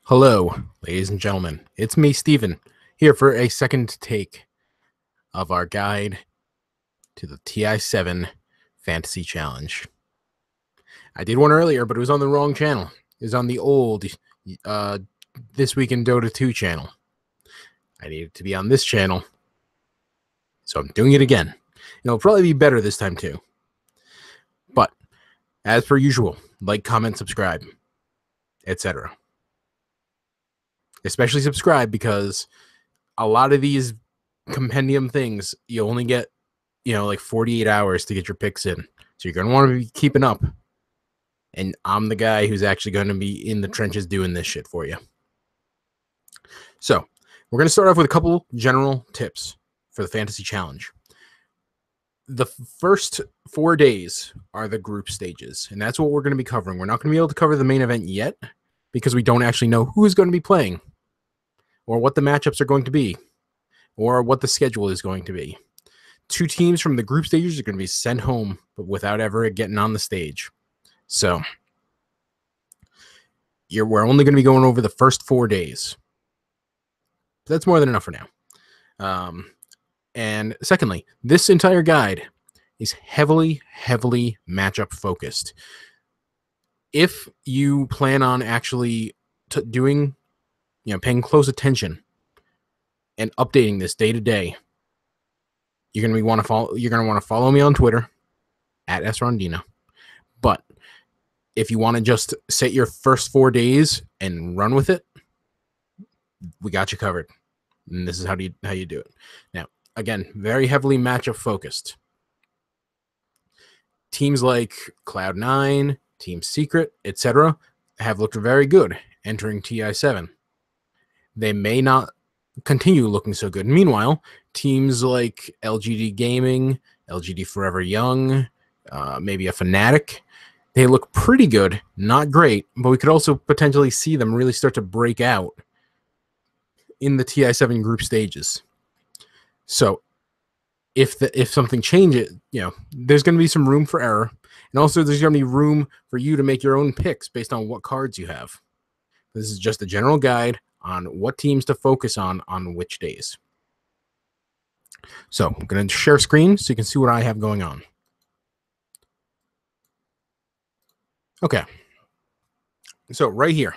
Hello, ladies and gentlemen. It's me, Steven, here for a second take of our guide to the TI7 Fantasy Challenge. I did one earlier, but it was on the wrong channel. It was on the old This Week in Dota 2 channel. I needed to be on this channel, so I'm doing it again. It'll probably be better this time too. But, as per usual, like, comment, subscribe, etc. Especially subscribe, because a lot of these compendium things, you only get, like 48 hours to get your picks in. So you're going to want to be keeping up. And I'm the guy who's actually going to be in the trenches doing this shit for you. So we're going to start off with a couple general tips for the Fantasy Challenge. The first 4 days are the group stages, and that's what we're going to be covering. We're not going to be able to cover the main event yet because we don't actually know who's going to be playing or what the matchups are going to be or what the schedule is going to be. 2 teams from the group stages are going to be sent home, but without ever getting on the stage. So we're only going to be going over the first 4 days. That's more than enough for now. And secondly, this entire guide is heavily matchup focused. If you plan on actually doing, paying close attention and updating this day to day, you're going to want to follow me on Twitter at @srondino. But if you want to just set your first 4 days and run with it, we got you covered. And this is how you do it. Now, again, very heavily matchup focused. Teams like Cloud9, Team Secret, etc. have looked very good entering TI7. They may not continue looking so good. Meanwhile, teams like LGD Gaming, LGD Forever Young, maybe a Fnatic, they look pretty good, not great, but we could also potentially see them really start to break out in the TI7 group stages. So if something changes, there's going to be some room for error, and also there's going to be room for you to make your own picks based on what cards you have. This is just a general guide on what teams to focus on which days. So I'm going to share screen so you can see what I have going on. Okay. So right here,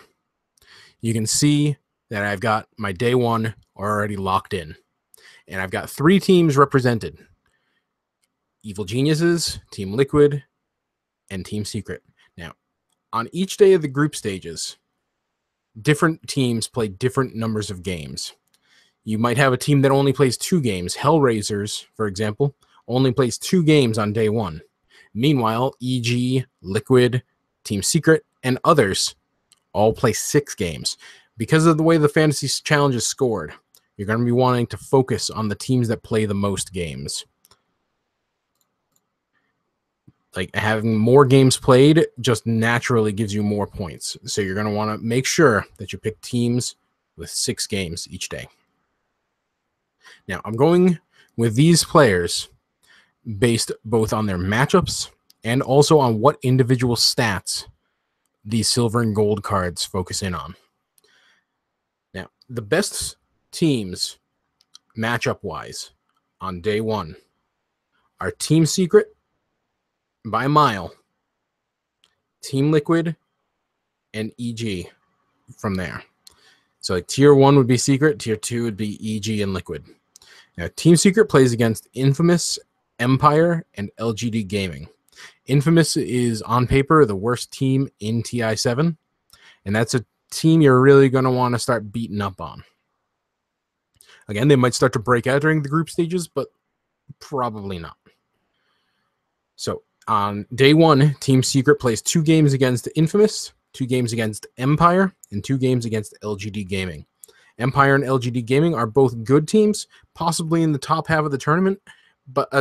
you can see that I've got my day 1 already locked in. And I've got 3 teams represented: Evil Geniuses, Team Liquid, and Team Secret. Now, on each day of the group stages, different teams play different numbers of games. You might have a team that only plays 2 games. Hellraisers, for example, only plays 2 games on day 1. Meanwhile, EG, Liquid, Team Secret, and others all play 6 games. Because of the way the Fantasy Challenge is scored, you're going to be wanting to focus on the teams that play the most games. Like, having more games played just naturally gives you more points. So you're going to want to make sure that you pick teams with 6 games each day. Now, I'm going with these players based both on their matchups and also on what individual stats these silver and gold cards focus in on. Now, the best teams matchup-wise on day 1 are Team Secret by a mile, Team Liquid, and EG from there. So like tier 1 would be Secret, tier 2 would be EG and Liquid. Now, Team Secret plays against Infamous, Empire, and LGD Gaming. Infamous is, on paper, the worst team in TI7, and that's a team you're really going to want to start beating up on. Again, they might start to break out during the group stages, but probably not. So on day 1, Team Secret plays 2 games against Infamous, 2 games against Empire, and 2 games against LGD Gaming. Empire and LGD Gaming are both good teams, possibly in the top half of the tournament, but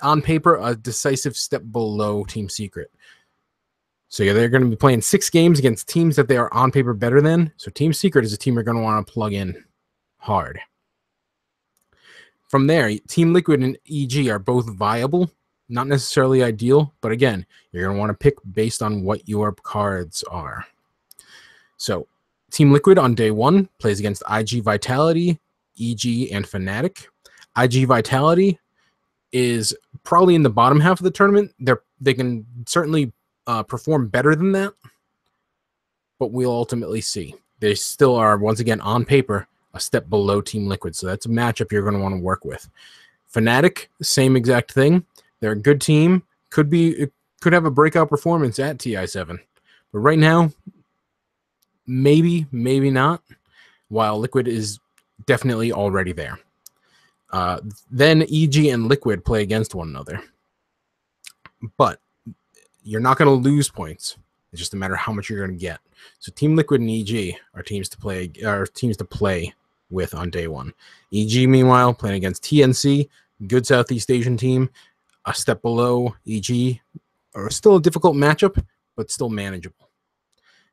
on paper, a decisive step below Team Secret. So they're going to be playing 6 games against teams that they are on paper better than. So Team Secret is a team you're going to want to plug in hard. From there, Team Liquid and EG are both viable, not necessarily ideal, but again, you're going to want to pick based on what your cards are. So Team Liquid on day 1 plays against IG Vitality, EG, and Fnatic. IG Vitality is probably in the bottom half of the tournament. They can certainly perform better than that, but we'll ultimately see. They still are, once again, on paper, a step below Team Liquid, so that's a matchup you're going to want to work with. Fnatic, same exact thing. They're a good team. Could have a breakout performance at TI7, but right now, maybe not. While Liquid is definitely already there. Then EG and Liquid play against one another, but you're not going to lose points. It's just a matter of how much you're going to get. So Team Liquid and EG are teams to play with on day 1. EG, meanwhile, playing against TNC, good Southeast Asian team, a step below EG, or still a difficult matchup, but still manageable.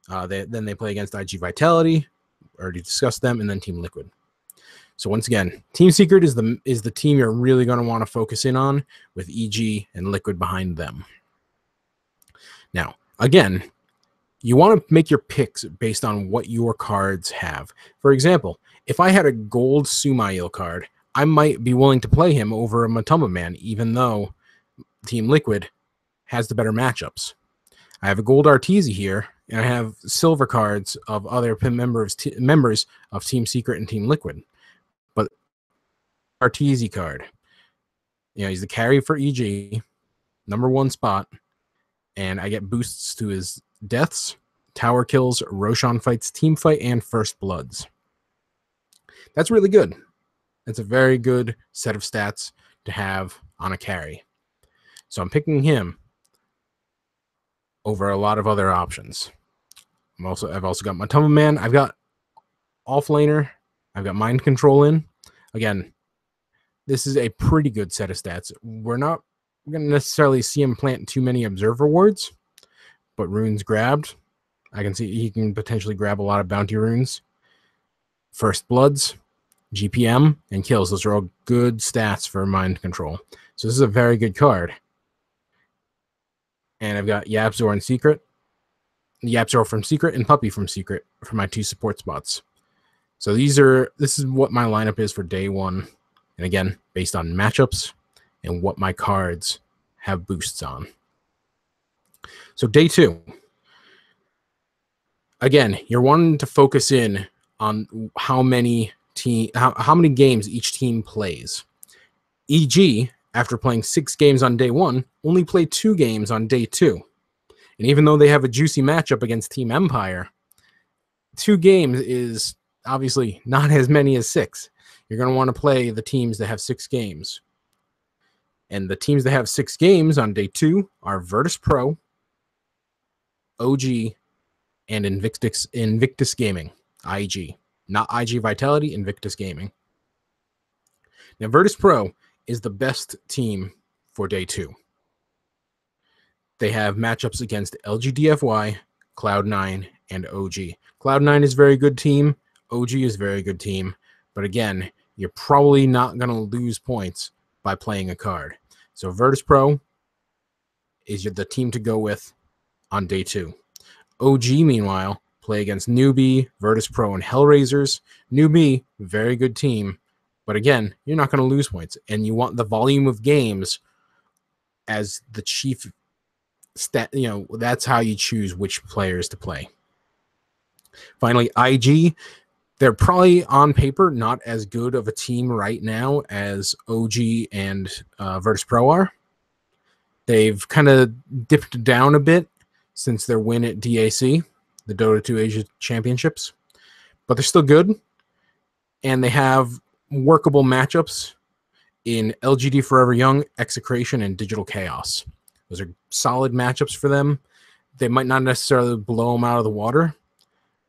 Then they play against IG Vitality, already discussed them, and then Team Liquid. So once again, Team Secret is the team you're really going to want to focus in on, with EG and Liquid behind them. Now, again, you want to make your picks based on what your cards have. For example, if I had a gold Sumail card, I might be willing to play him over a Matoma Man, even though Team Liquid has the better matchups. I have a gold Arteezy here, and I have silver cards of other members of Team Secret and Team Liquid. But Arteezy card, he's the carry for EG, number 1 spot, and I get boosts to his deaths, tower kills, Roshan fights, team fight, and first bloods. That's really good. It's a very good set of stats to have on a carry. So I'm picking him over a lot of other options. I've also got Matoma Man. I've got Offlaner. I've got Mind Control in. Again, this is a pretty good set of stats. We're not going to necessarily see him plant too many Observer Wards, but runes grabbed. I can see he can potentially grab a lot of bounty runes. First bloods, GPM, and kills. Those are all good stats for Mind Control. So this is a very good card. And I've got Yapzor and Secret. Yapzor from Secret and Puppy from Secret for my 2 support spots. So this is what my lineup is for day 1. And again, based on matchups and what my cards have boosts on. So day 2. Again, you're wanting to focus in on how many games each team plays. EG, after playing 6 games on day 1, only played 2 games on day 2. And even though they have a juicy matchup against Team Empire, 2 games is obviously not as many as 6. You're going to want to play the teams that have 6 games. And the teams that have 6 games on day 2 are Virtus Pro, OG, and Invictus Gaming, IG. Not IG Vitality, Invictus Gaming. Now, Virtus Pro is the best team for day 2. They have matchups against LGDFY, Cloud9, and OG. Cloud9 is a very good team. OG is a very good team. But again, you're probably not going to lose points by playing a card. So Virtus Pro is the team to go with on day 2. OG, meanwhile, play against Newbie, Virtus Pro, and Hellraisers. Newbie, very good team. But again, you're not going to lose points. And you want the volume of games as the chief stat. That's how you choose which players to play. Finally, IG, they're probably on paper not as good of a team right now as OG and Virtus Pro are. They've kind of dipped down a bit since their win at DAC, the Dota 2 Asia Championships. But they're still good, and they have workable matchups in LGD Forever Young, Execration, and Digital Chaos. Those are solid matchups for them. They might not necessarily blow them out of the water,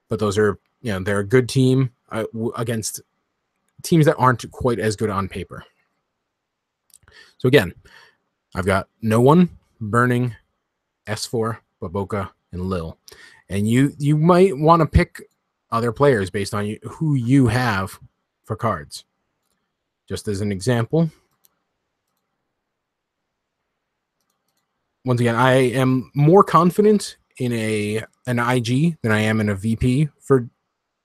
but those are, they're a good team against teams that aren't quite as good on paper. So again, I've got No One, Burning, S4, Baboka, and Lil. And you might want to pick other players based on who you have for cards. Just as an example, once again, I am more confident in an IG than I am in a VP for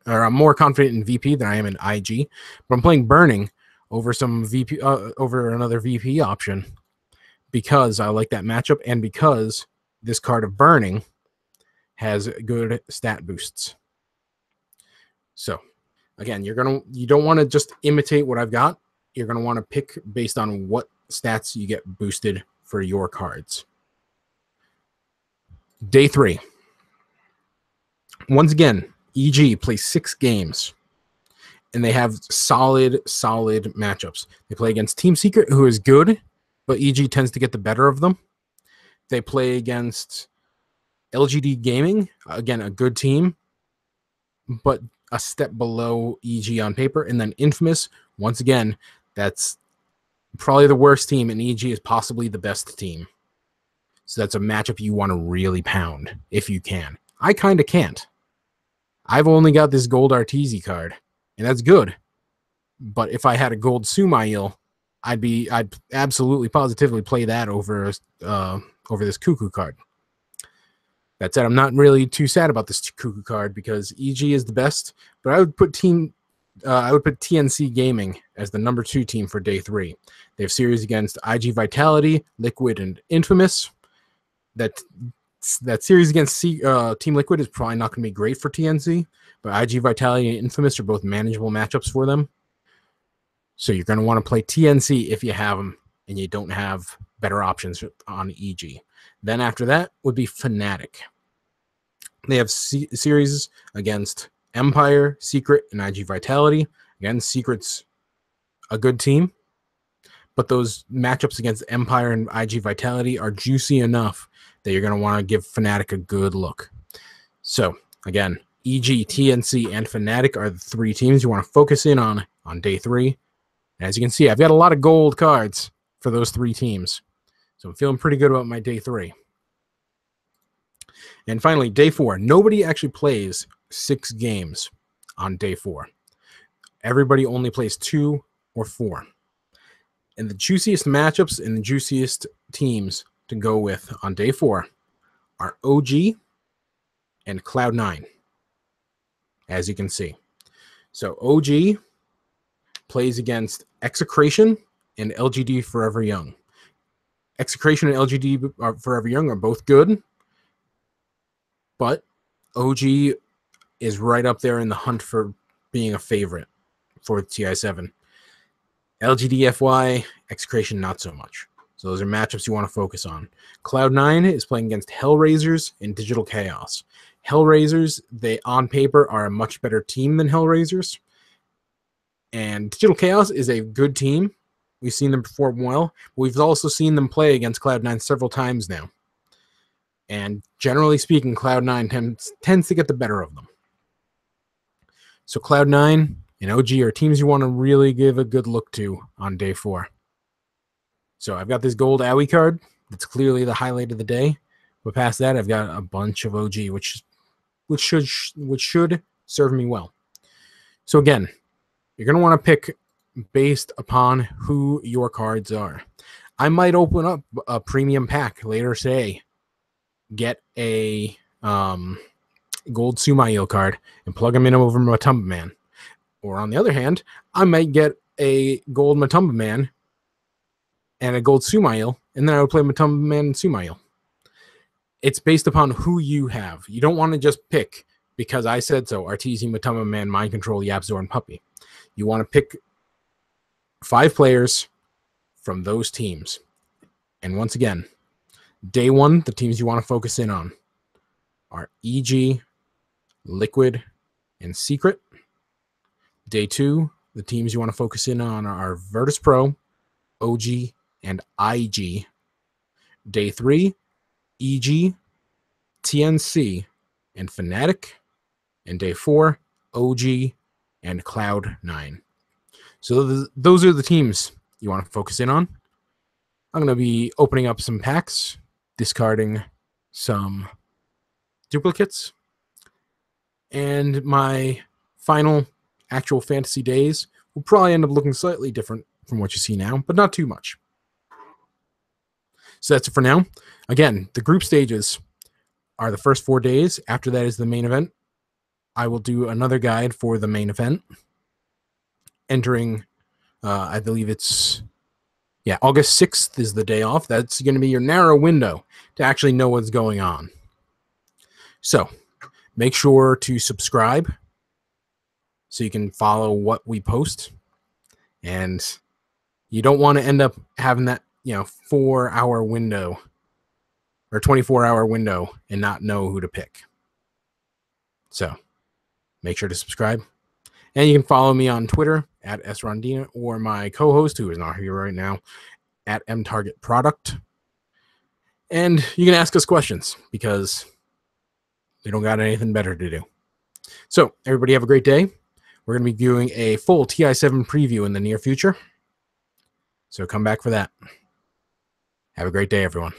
or I'm more confident in VP than I am in IG, but I'm playing Burning over some VP over another VP option because I like that matchup and because this card of Burning has good stat boosts. So again, you don't want to just imitate what I've got. You're going to want to pick based on what stats you get boosted for your cards. Day 3. Once again, EG plays 6 games, and they have solid matchups. They play against Team Secret, who is good, but EG tends to get the better of them. They play against LGD Gaming, again, a good team, but a step below EG on paper. And then Infamous, once again, that's probably the worst team, and EG is possibly the best team. So that's a matchup you want to really pound if you can. I kind of can't. I've only got this gold Arteezy card, and that's good. But if I had a gold Sumail, I'd absolutely positively play that over this Cuckoo card. That said, I'm not really too sad about this Cuckoo card because EG is the best, but I would put TNC Gaming as the number 2 team for day 3. They have series against IG Vitality, Liquid, and Infamous. That series against Team Liquid is probably not going to be great for TNC, but IG Vitality and Infamous are both manageable matchups for them. So you're going to want to play TNC if you have them and you don't have better options on EG. Then after that would be Fnatic. They have series against Empire, Secret, and IG Vitality. Again, Secret's a good team, but those matchups against Empire and IG Vitality are juicy enough that you're going to want to give Fnatic a good look. So, again, EG, TNC, and Fnatic are the 3 teams you want to focus in on day 3. And as you can see, I've got a lot of gold cards for those 3 teams. So I'm feeling pretty good about my day 3. And finally, day 4. Nobody actually plays 6 games on day 4. Everybody only plays 2 or 4. And the juiciest matchups and the juiciest teams to go with on day 4 are OG and Cloud9, as you can see. So OG plays against Execration and LGD Forever Young. Execration and LGD Forever Young are both good, but OG is right up there in the hunt for being a favorite for TI7. LGD FY, Execration not so much. So those are matchups you want to focus on. Cloud9 is playing against Hellraisers and Digital Chaos. Hellraisers, they on paper are a much better team than Hellraisers. And Digital Chaos is a good team. We've seen them perform well. We've also seen them play against Cloud9 several times now. And generally speaking, Cloud9 tends to get the better of them. So Cloud9 and OG are teams you want to really give a good look to on day 4. So I've got this gold Owie card. That's clearly the highlight of the day. But past that, I've got a bunch of OG, which should serve me well. So again, you're going to want to pick based upon who your cards are. I might open up a premium pack later today, get a gold Sumail card, and plug them in over Matumba Man. Or on the other hand, I might get a gold Matumba Man and a gold Sumail, and then I would play Matumba Man and Sumail. It's based upon who you have. You don't want to just pick because I said so. Arteezy, Matumba Man, Mind Control, Yapzor, and Puppy. You want to pick 5 players from those teams. And once again, day 1, the teams you want to focus in on are EG, Liquid, and Secret. Day 2, the teams you want to focus in on are Virtus Pro, OG, and IG. Day 3, EG, TNC, and Fnatic. And day 4, OG, and Cloud9. So those are the teams you want to focus in on. I'm going to be opening up some packs, discarding some duplicates, and my final actual fantasy days will probably end up looking slightly different from what you see now, but not too much. So that's it for now. Again, the group stages are the first 4 days. After that is the main event. I will do another guide for the main event. Entering, I believe it's, August 6th is the day off. That's going to be your narrow window to actually know what's going on. So make sure to subscribe so you can follow what we post. And you don't want to end up having that, 4-hour window or 24-hour window and not know who to pick. So make sure to subscribe. And you can follow me on Twitter at srondina, or my co-host, who is not here right now, at mtargetproduct. And you can ask us questions because we don't got anything better to do. So everybody have a great day. We're going to be viewing a full TI7 preview in the near future. So come back for that. Have a great day, everyone.